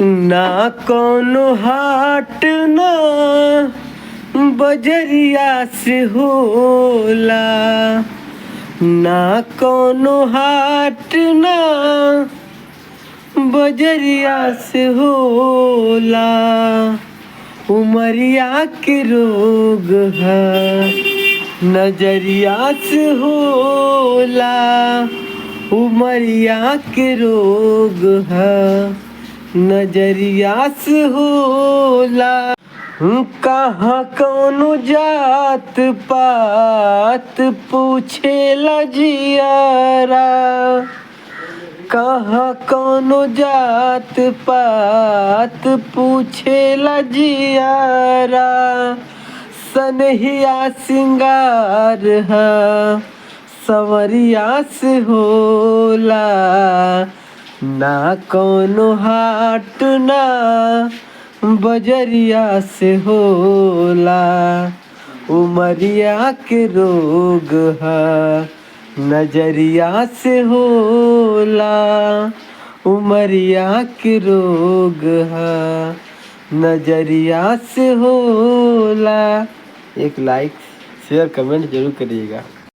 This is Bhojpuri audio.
ना कोनो हाट ना बजरिया से होला, ना कोनो हाट ना बजरिया से होला। उमरिया के रोग है नजरिया से होला, उमरिया के रोग है नजरिया से होला। कहाँ कौनो जात पात पूछेला जियारा, कहाँ कौनो जात पात पूछेला जियारा। सनहिया सिंगार है संवरिया से होला, ना कोनो हाट ना बजरिया से होला। उमरिया के रोग है नजरिया से होला, उमरिया के रोग है नजरिया से होला। एक लाइक शेयर कमेंट जरूर करिएगा।